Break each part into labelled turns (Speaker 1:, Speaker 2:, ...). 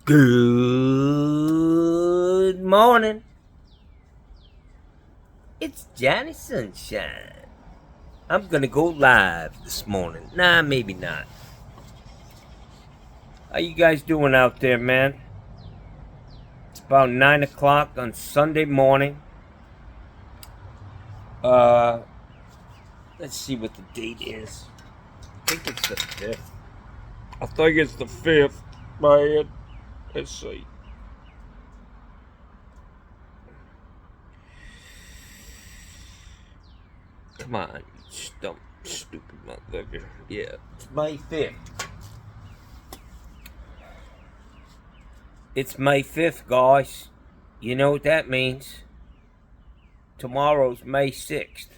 Speaker 1: Good morning. It's Johnny Sunshine. I'm gonna go live this morning. Nah, maybe not. How you guys doing out there, man? It's about 9 o'clock on Sunday morning. Let's see what the date is. I think it's the 5th. I think it's the 5th, man. Let's see. Come on, you stupid motherfucker. Yeah, it's May 5th. It's May 5th, guys. You know what that means? Tomorrow's May 6th.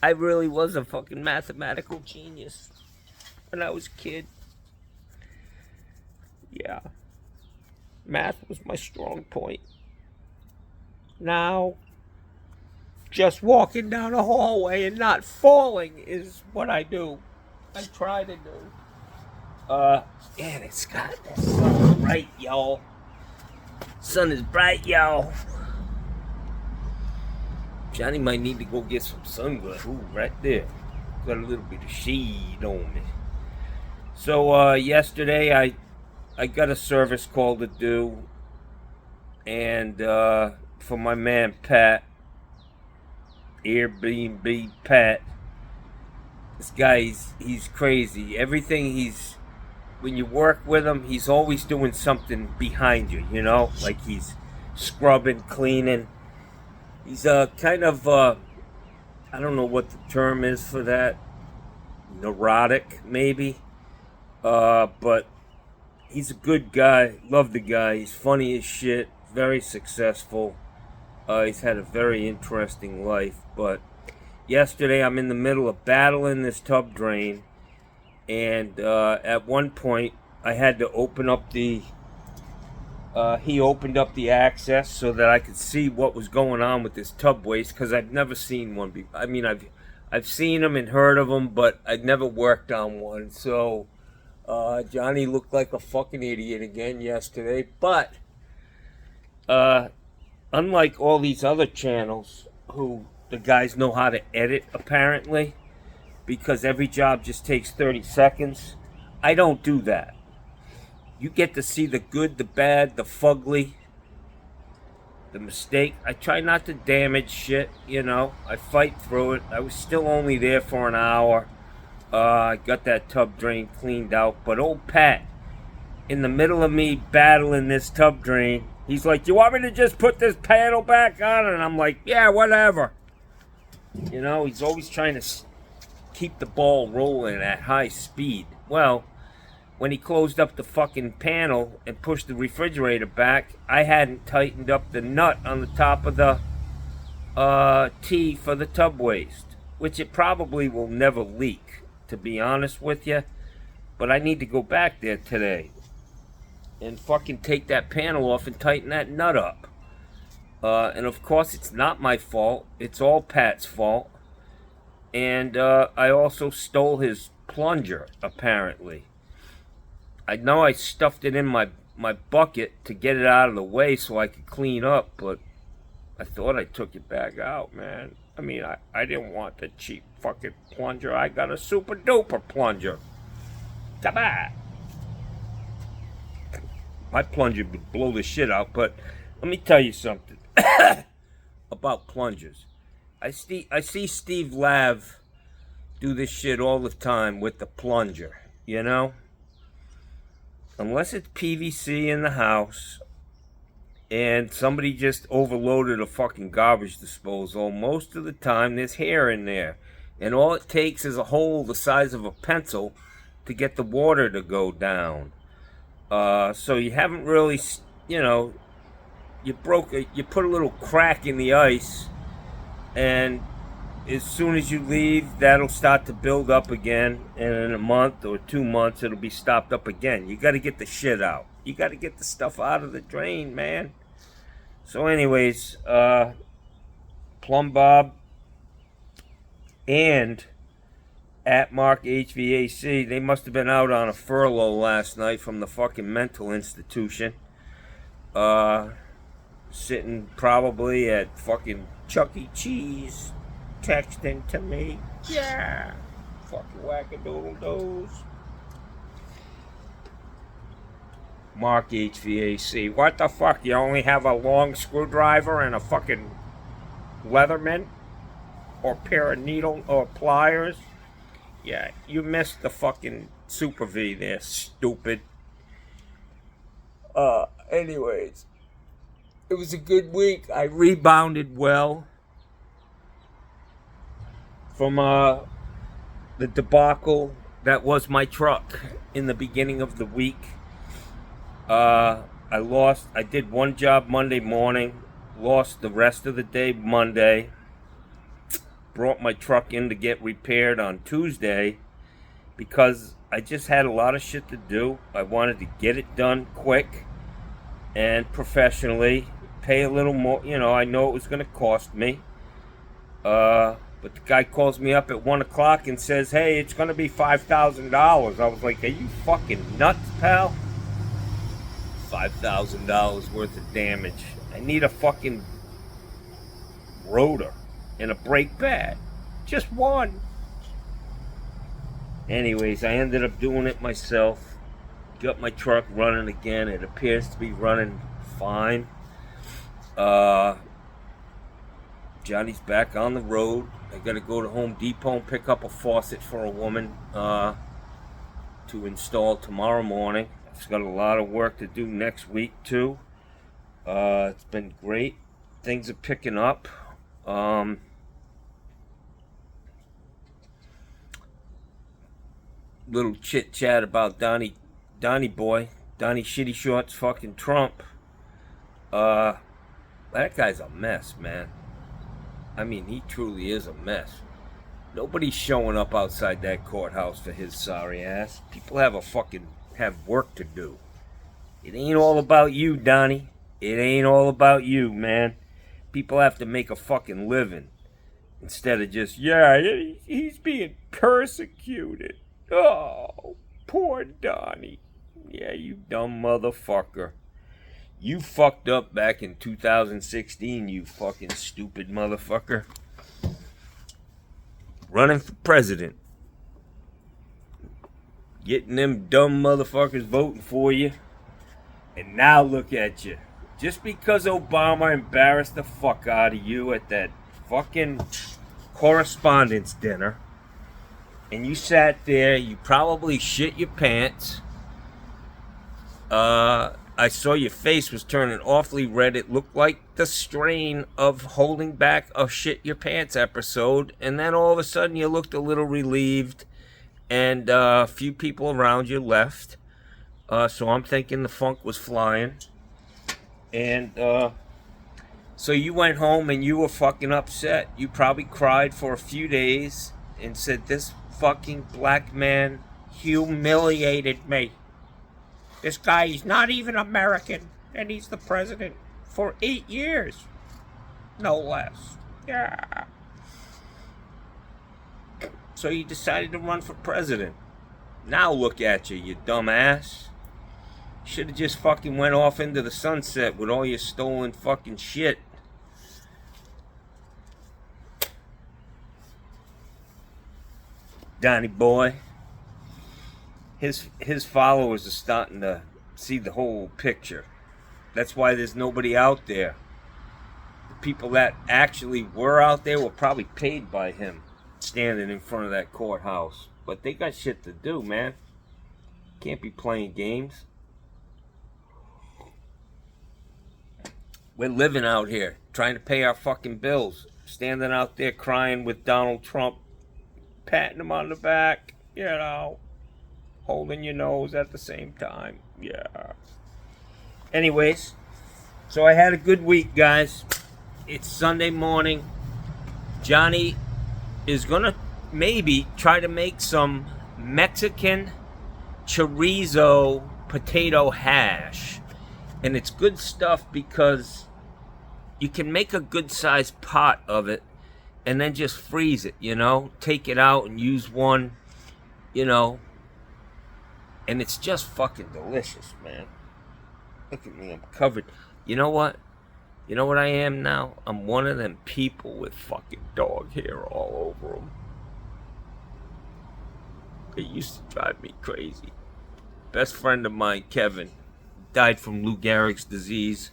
Speaker 1: I really was a fucking mathematical genius when I was a kid. Yeah. Math was my strong point. Now, just walking down a hallway and not falling is what I do. I try to do. And it's got that sun bright, y'all. Sun is bright, y'all. Johnny might need to go get some sunglasses. Ooh, right there. Got a little bit of shade on me. So, yesterday I got a service call to do. And, for my man Pat. Airbnb Pat. This guy, he's crazy. Everything when you work with him, he's always doing something behind you, you know? Like he's scrubbing, cleaning. He's kind of, I don't know what the term is for that. Neurotic, maybe. But he's a good guy. Love the guy. He's funny as shit. Very successful. He's had a very interesting life. But yesterday I'm in the middle of battling this tub drain. And at one point I had to open up he opened up the access so that I could see what was going on with this tub waste, because I've never seen one before. I mean, I've seen them and heard of them, but I've never worked on one. So Johnny looked like a fucking idiot again yesterday. But unlike all these other channels who the guys know how to edit, apparently, because every job just takes 30 seconds, I don't do that. You get to see the good, the bad, the fugly, the mistake. I try not to damage shit, you know. I fight through it. I was still only there for an hour. I got that tub drain cleaned out. But old Pat, in the middle of me battling this tub drain, he's like, "You want me to just put this panel back on?" And I'm like, "Yeah, whatever." You know, he's always trying to keep the ball rolling at high speed. Well, when he closed up the fucking panel and pushed the refrigerator back, I hadn't tightened up the nut on the top of the T for the tub waste, which it probably will never leak, to be honest with you. But I need to go back there today and fucking take that panel off and tighten that nut up. And of course, it's not my fault. It's all Pat's fault. And I also stole his plunger, apparently. I know I stuffed it in my bucket to get it out of the way so I could clean up, but I thought I took it back out, man. I mean, I didn't want the cheap fucking plunger. I got a super duper plunger. Come on. My plunger would blow the shit out, but let me tell you something about plungers. I see Steve Lav do this shit all the time with the plunger, you know? Unless it's PVC in the house and somebody just overloaded a fucking garbage disposal, most of the time there's hair in there. And all it takes is a hole the size of a pencil to get the water to go down. So you haven't really, you know, you put a little crack in the ice, and as soon as you leave, that'll start to build up again, and in a month or 2 months, it'll be stopped up again. You got to get the shit out. You got to get the stuff out of the drain, man. So anyways, Plumb Bob and at Mark HVAC. They must have been out on a furlough last night from the fucking mental institution. Sitting probably at fucking Chuck E. Cheese, texting to me. Yeah. Fucking wackadoodle-doos. Mark HVAC. What the fuck? You only have a long screwdriver and a fucking Leatherman? Or pair of needle or pliers? Yeah, you missed the fucking Super V there, stupid. Anyways. It was a good week. I rebounded well from the debacle that was my truck in the beginning of the week. I did one job Monday morning, lost the rest of the day Monday, brought my truck in to get repaired on Tuesday because I just had a lot of shit to do. I wanted to get it done quick and professionally, pay a little more. You know, I know it was going to cost me. But the guy calls me up at 1 o'clock and says, hey, it's going to be $5,000. I was like, are you fucking nuts, pal? $5,000 worth of damage. I need a fucking rotor and a brake pad. Just one. Anyways, I ended up doing it myself. Got my truck running again. It appears to be running fine. Johnny's back on the road. I gotta go to Home Depot and pick up a faucet for a woman to install tomorrow morning. I've got a lot of work to do next week too. It's been great. Things are picking up. Little chit chat about Donnie boy, Donnie Shitty Shorts, fucking Trump. That guy's a mess, man. I mean, he truly is a mess. Nobody's showing up outside that courthouse for his sorry ass. People have work to do. It ain't all about you, Donnie. It ain't all about you, man. People have to make a fucking living. Instead of just, yeah, he's being persecuted. Oh, poor Donnie. Yeah, you dumb motherfucker. You fucked up back in 2016, you fucking stupid motherfucker. Running for president. Getting them dumb motherfuckers voting for you. And now look at you. Just because Obama embarrassed the fuck out of you at that fucking correspondence dinner, and you sat there, you probably shit your pants. I saw your face was turning awfully red. It looked like the strain of holding back a shit your pants episode. And then all of a sudden you looked a little relieved. And a few people around you left. So I'm thinking the funk was flying. And so you went home and you were fucking upset. You probably cried for a few days and said, this fucking black man humiliated me. This guy, he's not even American, and he's the president for 8 years. No less. Yeah. So you decided to run for president. Now look at you, you dumbass. Should have just fucking went off into the sunset with all your stolen fucking shit. Donnie boy. His followers are starting to see the whole picture. That's why there's nobody out there. The people that actually were out there were probably paid by him standing in front of that courthouse. But they got shit to do, man. Can't be playing games. We're living out here, trying to pay our fucking bills. Standing out there crying with Donald Trump, patting him on the back, you know. Holding your nose at the same time. Yeah. Anyways, so I had a good week, guys. It's Sunday morning. Johnny is going to maybe try to make some Mexican chorizo potato hash. And it's good stuff because you can make a good sized pot of it and then just freeze it, you know. Take it out and use one you know, and it's just fucking delicious, man. Look at me, I'm covered. You know what? You know what I am now? I'm one of them people with fucking dog hair all over them. It used to drive me crazy. Best friend of mine, Kevin, died from Lou Gehrig's disease.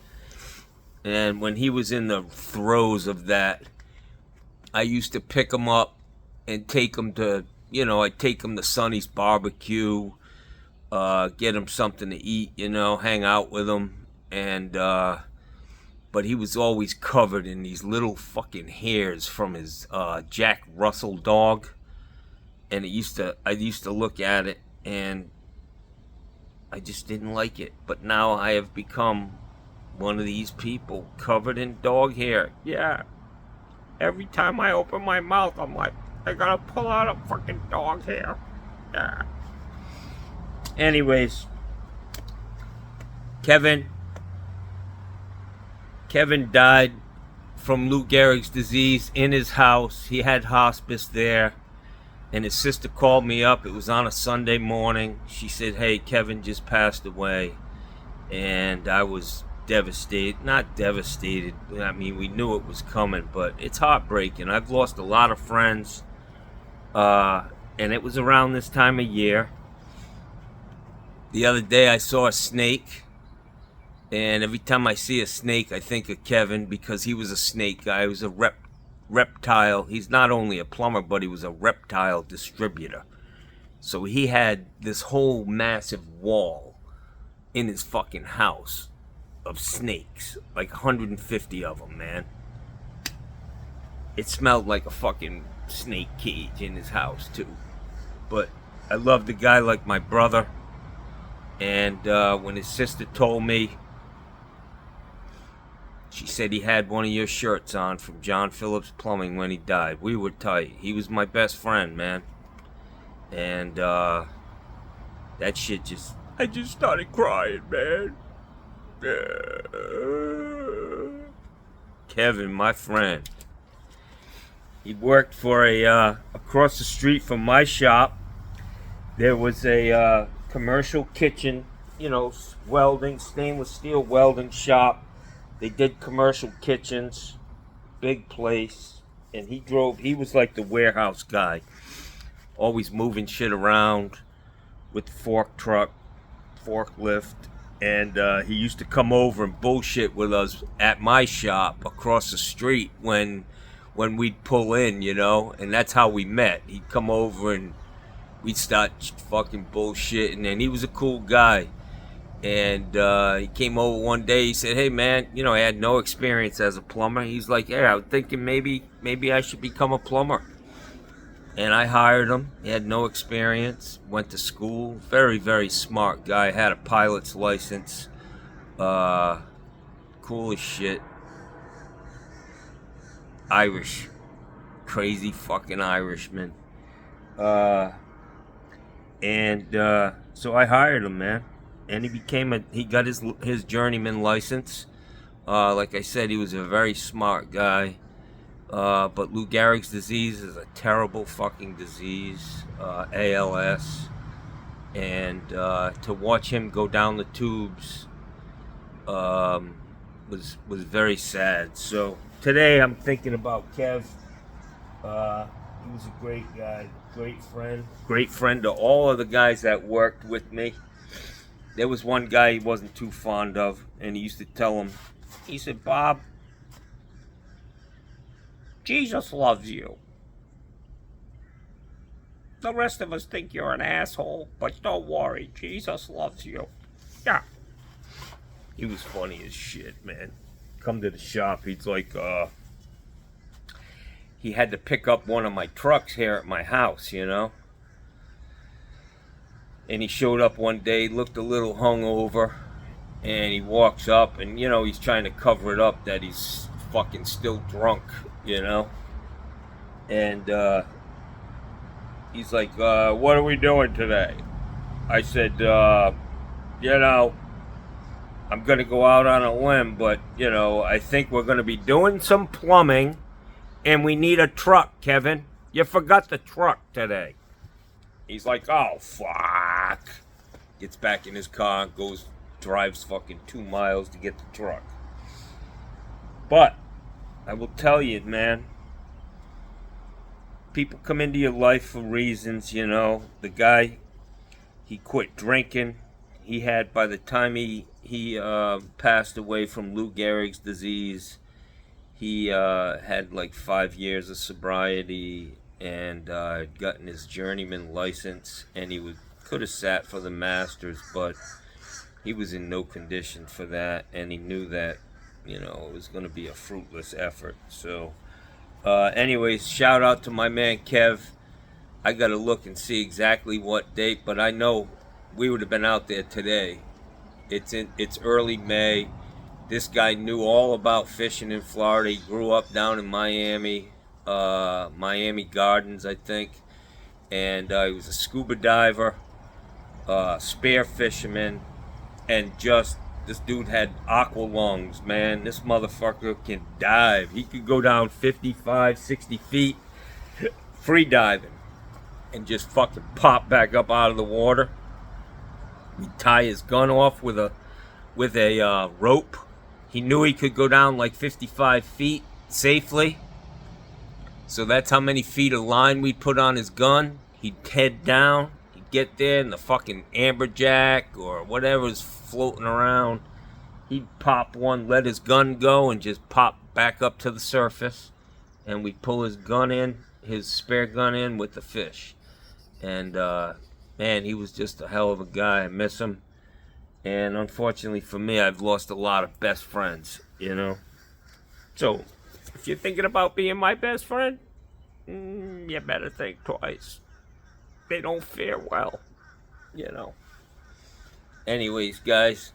Speaker 1: And when he was in the throes of that, I used to pick him up and take him to, I'd take him to Sonny's barbecue, get him something to eat, hang out with him. And, but he was always covered in these little fucking hairs from his Jack Russell dog. And I used to look at it and I just didn't like it. But now I have become one of these people covered in dog hair. Yeah. Every time I open my mouth, I'm like, I gotta pull out a fucking dog hair. Yeah. Anyways, Kevin died from Lou Gehrig's disease in his house. He had hospice there. And his sister called me up. It was on a Sunday morning. She said, hey, Kevin just passed away. And I was devastated. Not devastated. I mean, we knew it was coming, but it's heartbreaking. I've lost a lot of friends. And it was around this time of year. The other day I saw a snake. And every time I see a snake, I think of Kevin because he was a snake guy. He was a reptile. He's not only a plumber, but he was a reptile distributor. So he had this whole massive wall in his fucking house of snakes. Like 150 of them, man. It smelled like a fucking snake cage in his house, too. But I love the guy like my brother. And when his sister told me, she said he had one of your shirts on from John Phillips Plumbing when he died. We were tight. He was my best friend, man. And that shit I just started crying, man. Kevin, my friend. He worked for across the street from my shop. There was a commercial kitchen, welding, stainless steel welding shop. They did commercial kitchens, big place, and he was like the warehouse guy, always moving shit around with the forklift, and he used to come over and bullshit with us at my shop across the street when we'd pull in, and that's how we met. He'd come over and we'd start fucking bullshitting, and he was a cool guy. And he came over one day. He said, hey, man, I had no experience as a plumber. He's like, yeah, I was thinking maybe I should become a plumber. And I hired him. He had no experience. Went to school. Very, very smart guy. Had a pilot's license. Cool as shit. Irish. Crazy fucking Irishman. So I hired him, man. And he got his journeyman license. Like I said, he was a very smart guy. But Lou Gehrig's disease is a terrible fucking disease, ALS. And to watch him go down the tubes was very sad. So today I'm thinking about Kev. He was a great guy, great friend to all of the guys that worked with me. There was one guy he wasn't too fond of, and he used to tell him, he said, Bob, Jesus loves you. The rest of us think you're an asshole, but don't worry, Jesus loves you. Yeah. He was funny as shit, man. Come to the shop, he's like, he had to pick up one of my trucks here at my house, And he showed up one day, looked a little hungover, and he walks up, and he's trying to cover it up that he's fucking still drunk, And he's like, what are we doing today? I said, I'm gonna go out on a limb, but I think we're gonna be doing some plumbing, and we need a truck, Kevin. You forgot the truck today. He's like, oh, fuck. Gets back in his car and drives fucking 2 miles to get the truck. But I will tell you, man, people come into your life for reasons, you know. The guy, he quit drinking. He had, by the time he passed away from Lou Gehrig's disease, he had like 5 years of sobriety and gotten his journeyman license, and he could have sat for the Masters, but he was in no condition for that, and he knew that, you know, it was going to be a fruitless effort. So, anyways, shout out to my man Kev. I got to look and see exactly what date, but I know we would have been out there today. It's early May. This guy knew all about fishing in Florida. He grew up down in Miami, Miami Gardens, I think. And he was a scuba diver, spear fisherman, and this dude had aqua lungs, man. This motherfucker can dive. He could go down 55, 60 feet, free diving, and just fucking pop back up out of the water. He'd tie his gun off with a rope. He knew he could go down like 55 feet safely. So that's how many feet of line we'd put on his gun. He'd head down. He'd get there and the fucking amberjack or whatever's floating around, he'd pop one, let his gun go, and just pop back up to the surface. And we'd pull his gun in, his spare gun in with the fish. And, man, he was just a hell of a guy. I miss him. And unfortunately for me, I've lost a lot of best friends, you know. So, if you're thinking about being my best friend, you better think twice. They don't fare well, you know. Anyways, guys,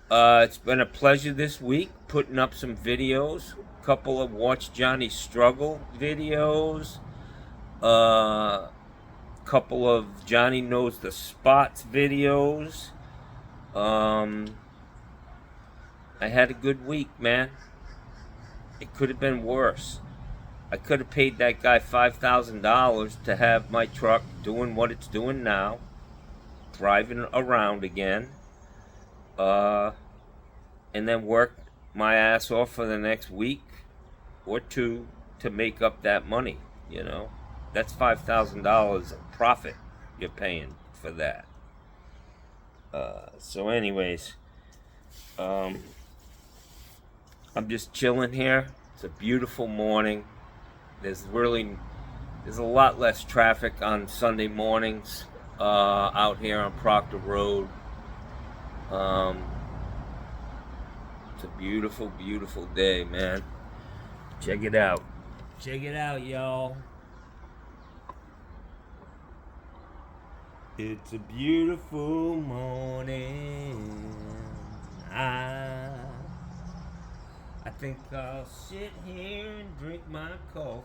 Speaker 1: it's been a pleasure this week putting up some videos. A couple of Watch Johnny Struggle videos. Couple of Johnny Knows the Spots videos. I had a good week, man. It could have been worse. I could have paid that guy $5,000 to have my truck doing what it's doing now, driving around again, and then worked my ass off for the next week or two to make up that money, you know. That's $5,000 of profit you're paying for that. So anyways, I'm just chilling here. It's a beautiful morning. There's a lot less traffic on Sunday mornings out here on Proctor Road. It's a beautiful, beautiful day, man. Check it out. Check it out, y'all. It's a beautiful morning. I think I'll sit here and drink my coffee.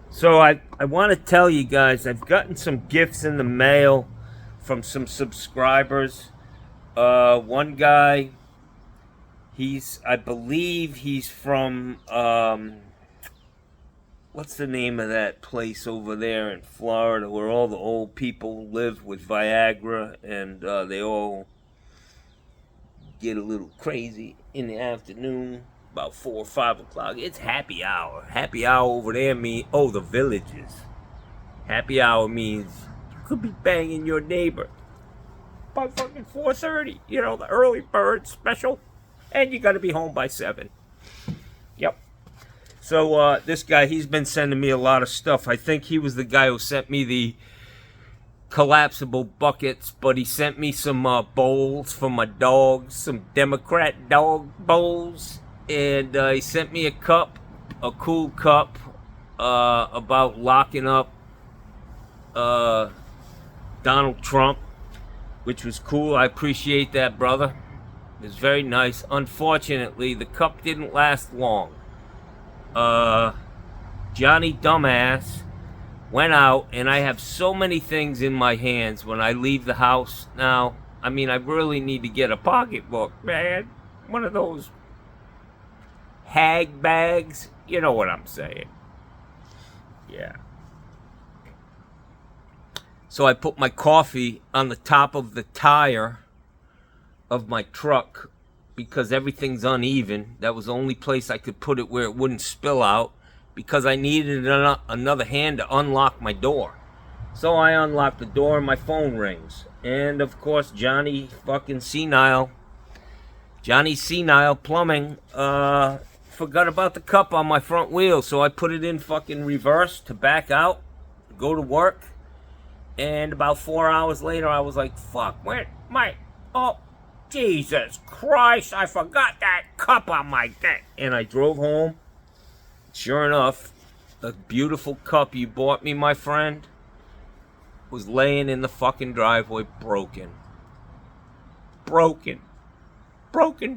Speaker 1: So I want to tell you guys, I've gotten some gifts in the mail from some subscribers. One guy, I believe he's from, what's the name of that place over there in Florida where all the old people live with Viagra and they all get a little crazy in the afternoon, about 4 or 5 o'clock. It's happy hour. Happy hour over there means, the Villages. Happy hour means you could be banging your neighbor by fucking 4:30. You know, the early bird special. And you got to be home by 7. Yep. So this guy, he's been sending me a lot of stuff. I think he was the guy who sent me the collapsible buckets, but he sent me some bowls for my dogs, some Democrat dog bowls, and he sent me a cool cup about locking up Donald Trump, which was cool. I appreciate that, brother. It was very nice. Unfortunately, the cup didn't last long. Johnny Dumbass went out, and I have so many things in my hands when I leave the house now. I mean, I really need to get a pocketbook, man. One of those hag bags. You know what I'm saying. Yeah. So I put my coffee on the top of the tire of my truck because everything's uneven. That was the only place I could put it where it wouldn't spill out, because I needed another hand to unlock my door. So I unlock the door and my phone rings. And of course, Johnny Senile Plumbing forgot about the cup on my front wheel. So I put it in fucking reverse to back out, go to work. And about 4 hours later, I was like, fuck, oh, Jesus Christ, I forgot that cup on my thing. And I drove home. Sure enough, the beautiful cup you bought me, my friend, was laying in the fucking driveway, broken. Broken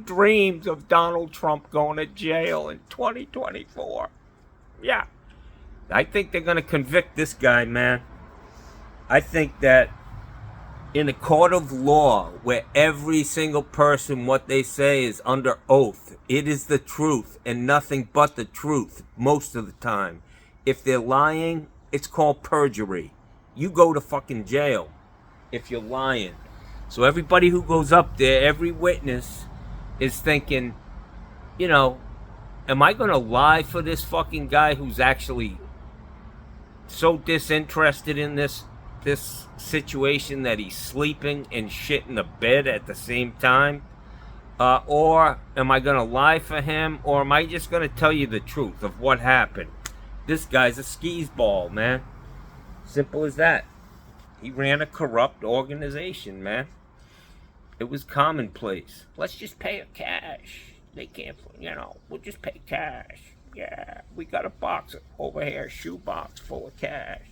Speaker 1: dreams of Donald Trump going to jail in 2024. Yeah. I think they're going to convict this guy, man. I think that in a court of law where every single person, what they say is under oath, it is the truth and nothing but the truth most of the time. If they're lying, it's called perjury. You go to fucking jail if you're lying. So everybody who goes up there, every witness is thinking, you know, am I going to lie for this fucking guy who's actually so disinterested in this situation that he's sleeping and shit in the bed at the same time? Or am I going to lie for him? Or am I just going to tell you the truth of what happened? This guy's a skis ball, man. Simple as that. He ran a corrupt organization, man. It was commonplace. Let's just pay it cash. They can't, we'll just pay cash. Yeah, we got a box over here, a shoe box full of cash.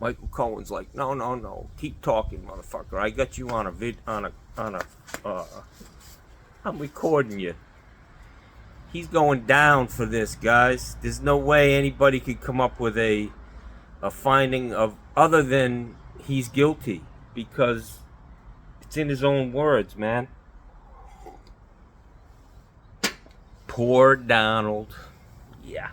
Speaker 1: Michael Cohen's like, no, keep talking, motherfucker. I got you on I'm recording you. He's going down for this, guys. There's no way anybody could come up with a finding of other than he's guilty, because it's in his own words, man. Poor Donald. Yeah.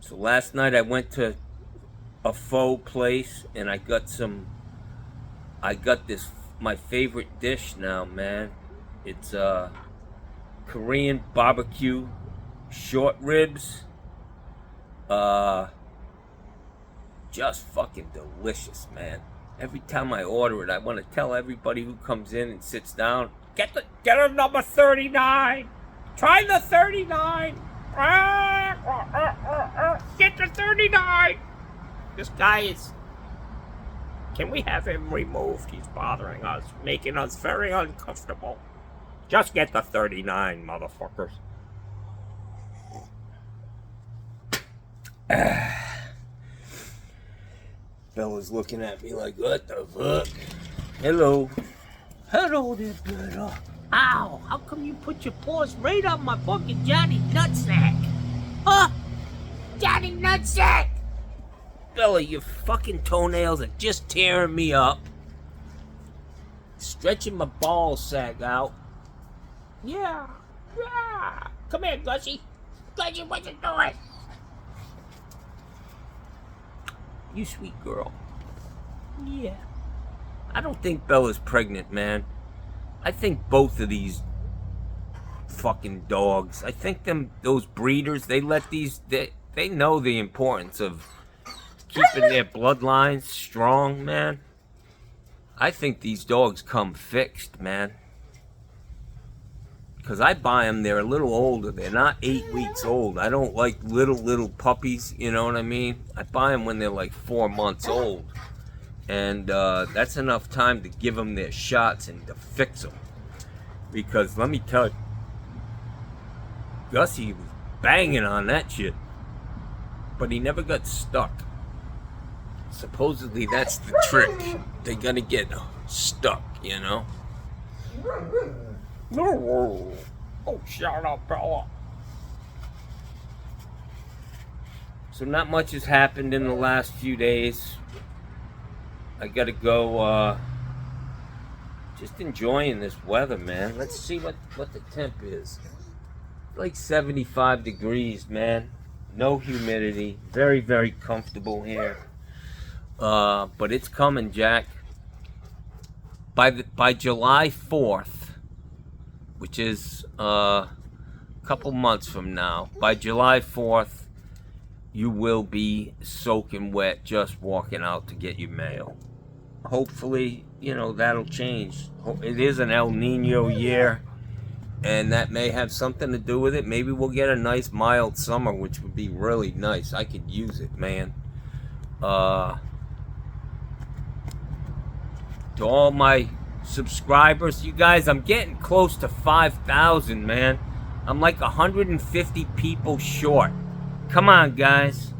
Speaker 1: So last night I went to a pho place and I got this, my favorite dish now, man. It's Korean barbecue short ribs. Just fucking delicious, man. Every time I order it, I want to tell everybody who comes in and sits down, get a number 39. Try the 39. Get the 39. This guy is... Can we have him removed? He's bothering us, making us very uncomfortable. Just get the 39, motherfuckers. Bella's looking at me like, what the fuck? Hello. Hello there, Bella. Ow, how come you put your paws right on my fucking Johnny Nutsack? Huh? Johnny Nutsack! Bella, your fucking toenails are just tearing me up. Stretching my ball sack out. Yeah. Come here, Gussie. Gussie, what you doing? You sweet girl. Yeah. I don't think Bella's pregnant, man. I think both of these fucking dogs, I think those breeders, they know the importance of keeping their bloodlines strong, man. I think these dogs come fixed, man. Because I buy them, they're a little older. They're not 8 weeks old. I don't like little puppies, you know what I mean? I buy them when they're like 4 months old. And that's enough time to give them their shots and to fix them. Because let me tell you, Gussie was banging on that shit. But he never got stuck. Supposedly that's the trick. They're gonna get stuck, you know? Oh, shut up, Bella. So not much has happened in the last few days. I gotta go, just enjoying this weather, man. Let's see what the temp is. Like 75 degrees, man. no humidity, very, very comfortable here. But it's coming, Jack. By July 4th, which is a couple months from now, by July 4th, you will be soaking wet just walking out to get your mail. Hopefully, that'll change. It is an El Nino year, and that may have something to do with it. Maybe we'll get a nice mild summer, which would be really nice. I could use it, man. To all my subscribers, you guys, I'm getting close to 5,000, man. I'm like 150 people short. Come on, guys.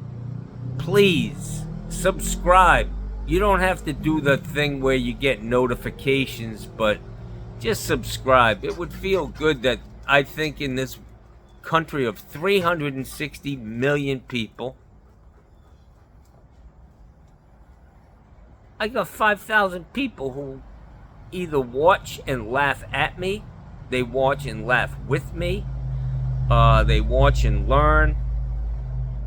Speaker 1: Please, subscribe. You don't have to do the thing where you get notifications, but just subscribe. It would feel good that I think in this country of 360 million people, I got 5,000 people who either watch and laugh at me, they watch and laugh with me, they watch and learn,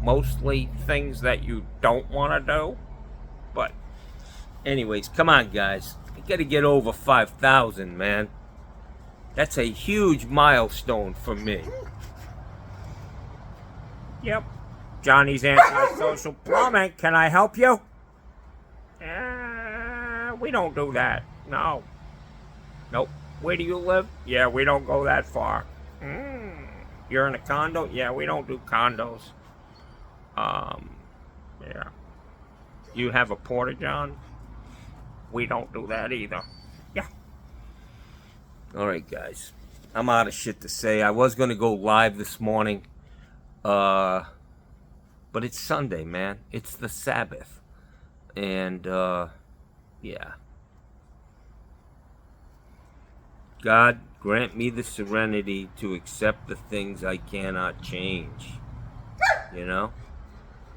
Speaker 1: mostly things that you don't want to do. But anyways, come on, guys. You got to get over 5,000, man. That's a huge milestone for me. Yep. Johnny's Anti-Social Plumbing. Can I help you? We don't do that. No. Nope. Where do you live? Yeah, we don't go that far. You're in a condo? Yeah, we don't do condos. Yeah. You have a porta-john? We don't do that either. Yeah. Alright, guys. I'm out of shit to say. I was going to go live this morning. But it's Sunday, man. It's the Sabbath. And, yeah. God, grant me the serenity to accept the things I cannot change.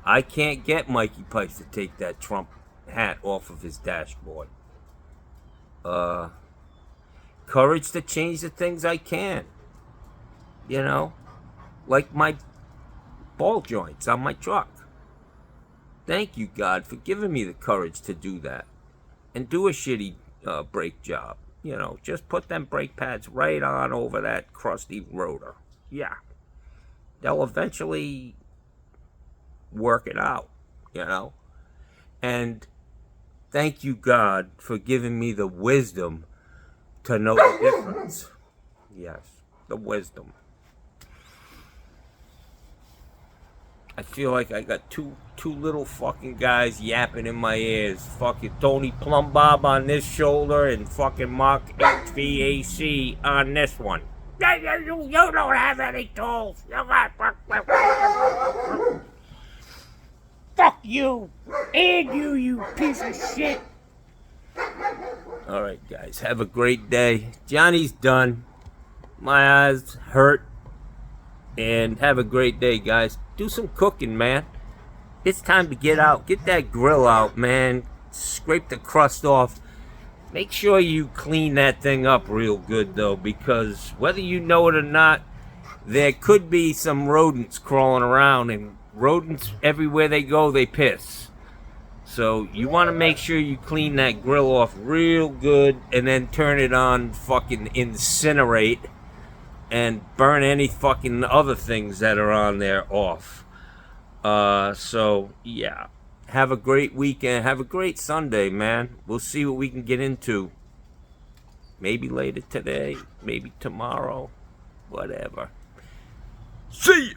Speaker 1: I can't get Mikey Pipes to take that Trump hat off of his dashboard. Courage to change the things I can. Like my ball joints on my truck. Thank you, God, for giving me the courage to do that. And do a shitty brake job. Just put them brake pads right on over that crusty rotor. Yeah. They'll eventually work it out, And thank you, God, for giving me the wisdom to know the difference. Yes, the wisdom. I feel like I got two little fucking guys yapping in my ears. Fucking Tony Plumbob on this shoulder and fucking Mark HVAC on this one. You don't have any tools. You got... Fuck you! And you piece of shit! Alright, guys. Have a great day. Johnny's done. My eyes hurt. And have a great day, guys. Do some cooking, man. It's time to get out. Get that grill out, man. Scrape the crust off. Make sure you clean that thing up real good, though, because whether you know it or not, there could be some rodents crawling around, and rodents, everywhere they go, they piss. So you want to make sure you clean that grill off real good, and then turn it on fucking incinerate, and burn any fucking other things that are on there off. So, yeah. Have a great weekend. Have a great Sunday, man. We'll see what we can get into. Maybe later today. Maybe tomorrow. Whatever. See you!